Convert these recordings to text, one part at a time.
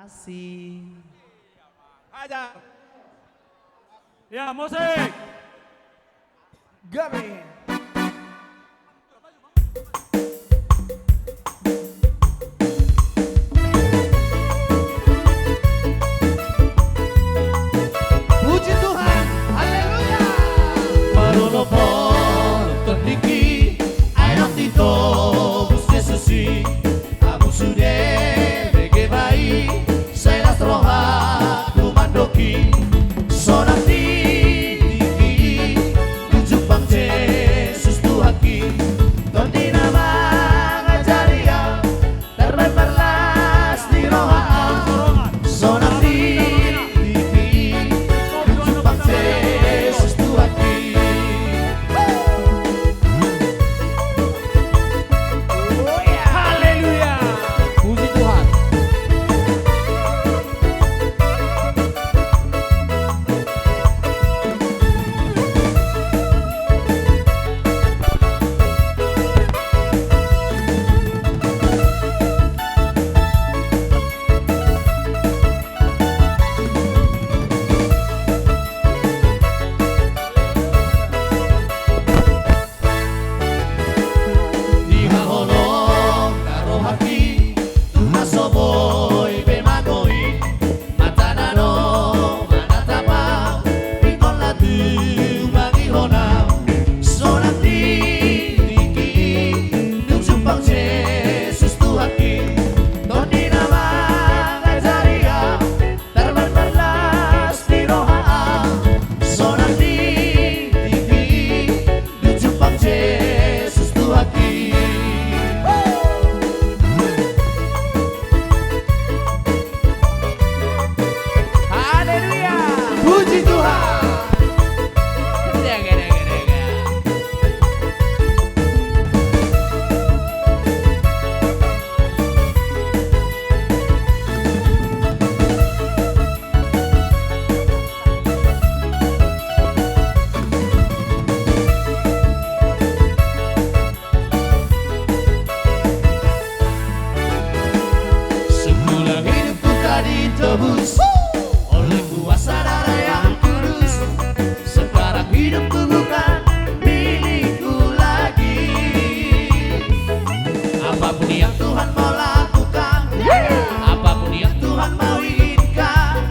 Asih. Aja. Ya, musik. Gabe. Puji Tuhan, haleluya. Parono por terdiki, ayam tito busnya susi, abu sude bege bayi, saya nasroha kumandoki, sonam tiki, tujuh bang Yesus Tuhaki, tondi nama ngajaria, terberlas di roha, sonam tiki, tujuh bang Yesus Tuhaki. Haleluya. Puji Tuhan. Diha holong karo haki Tuha soboy bemagoi Matanano manatapa Pikon latu bagi honam Sonati tiki Nujupang Yesus Tuhaki Toni nama ngajaria Terberlas di roha Sonati tiki Nujupang Yesus Tuhaki. Haleluya. Puji Tuhan. Semula hidupku tadi tebus oleh kuasa darah yang kudus. Sekarang hidupku bukan milikku lagi. Apapun yang Tuhan mau lakukan, apapun yang Tuhan mau inginkan,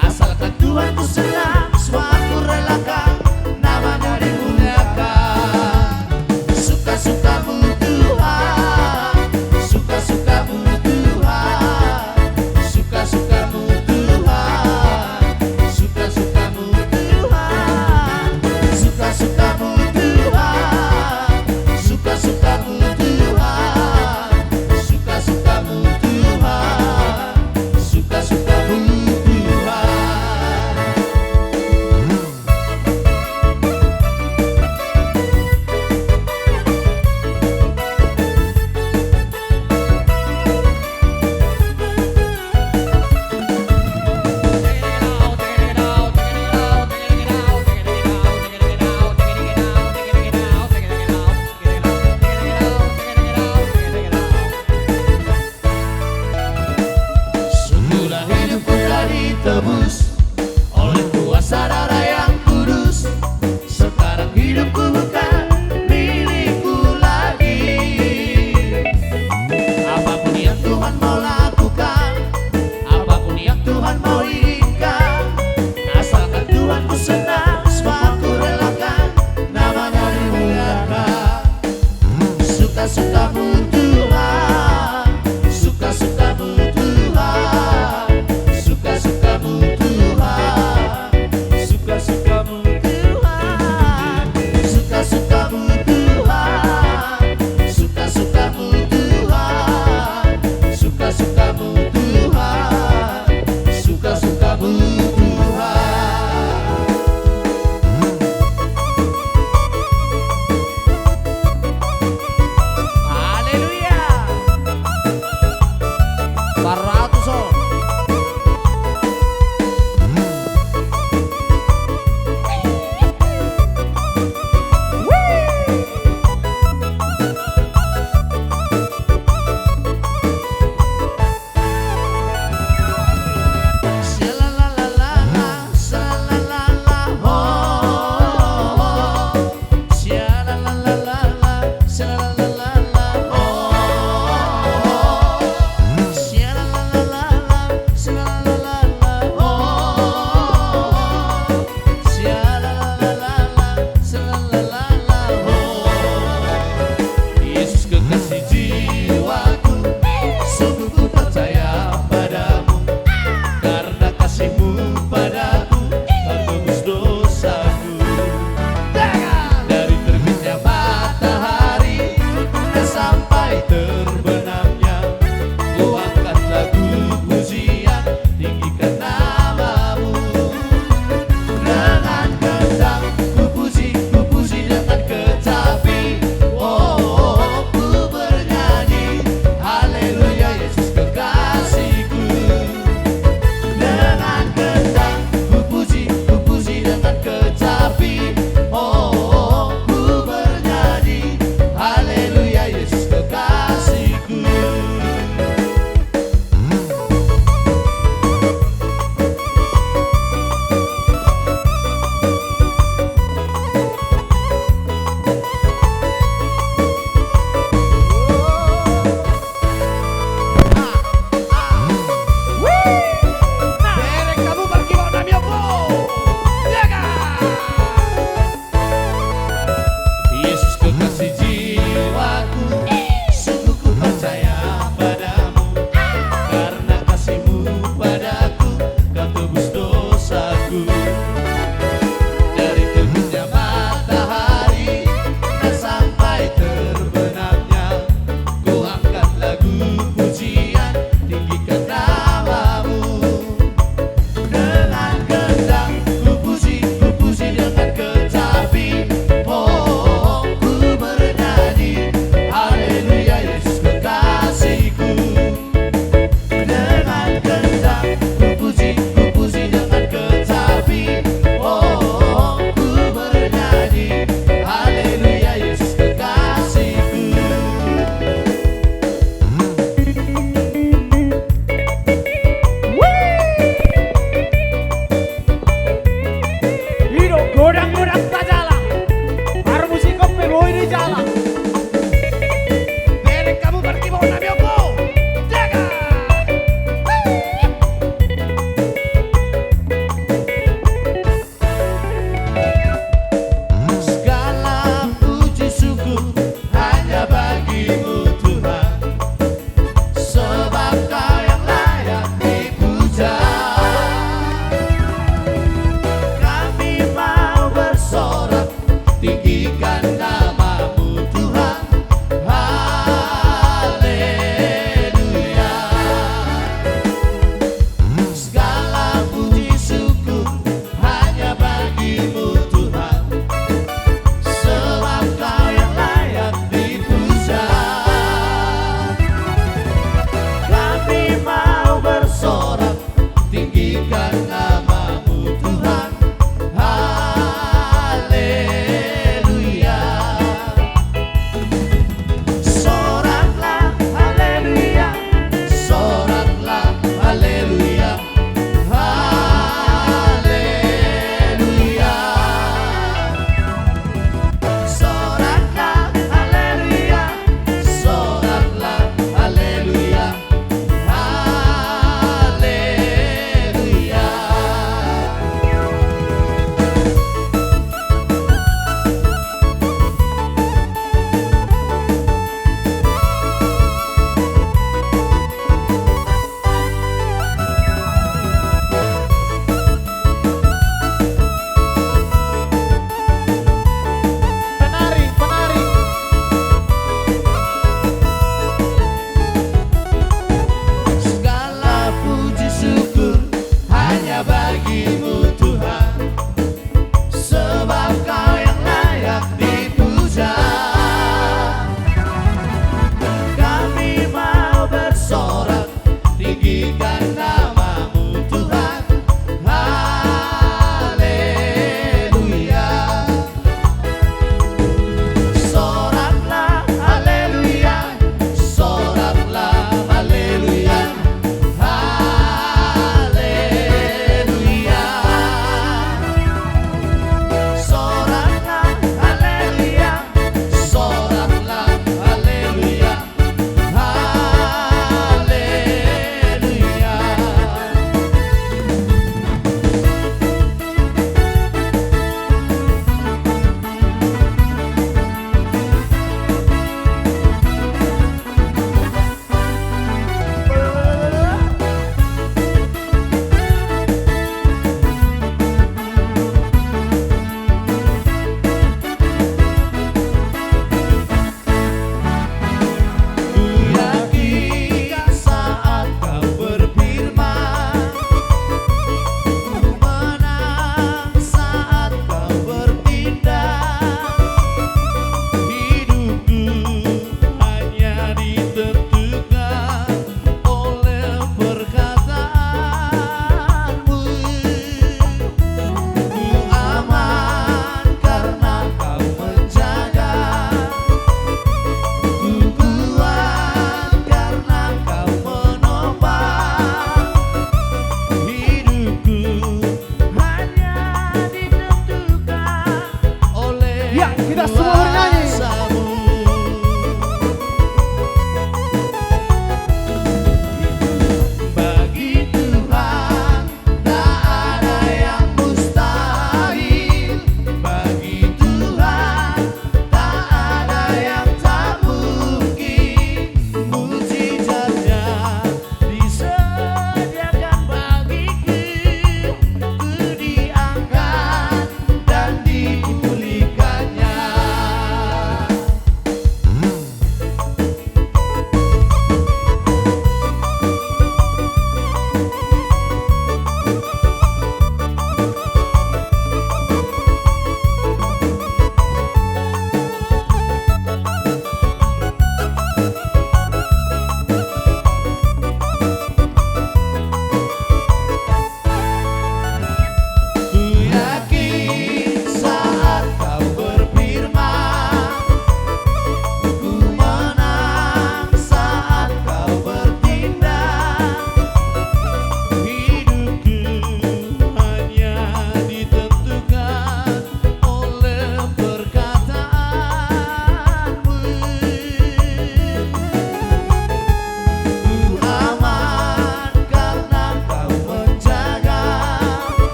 asalkan Tuhan ku senang, semua aku relakan, namanya dimuliakan. Suka-sukamu Tuhan, suka-sukamu Tuhan, suka-sukamu Tuhan, suka-sukamu Tuhan, suka-sukamu Tuhan, suka-sukamu Tuhan, suka-sukamu Tuhan, suka-sukamu Tuhan. Semula hidupku tadi tebus oleh kuasa darah yang kudus. Sekarang hidupku bukan milikku lagi. Apapun yang Tuhan mau lakukan, apapun yang Tuhan mau inginkan, asalkan Tuhan ku senang, semua aku relakan, namanya dimuliakan. Suka-sukamu Tuhan, suka-sukamu Tuhan, suka-sukamu Tuhan.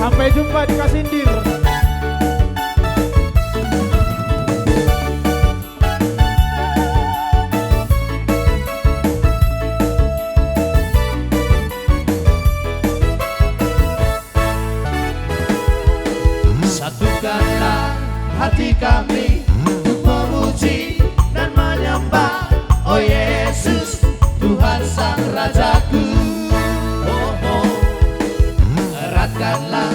Sampai jumpa di Kasindir. Satukanlah hati kami untuk memuji dan menyembah, oh Yesus, Tuhan Sang Rajaku. Oh, oh. Eratkanlah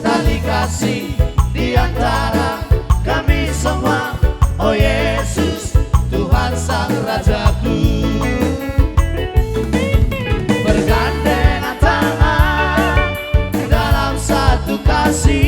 tali kasih di antara kami semua, oh Yesus, Tuhan Sang Rajaku. Bergandengan tangan dalam satu kasih,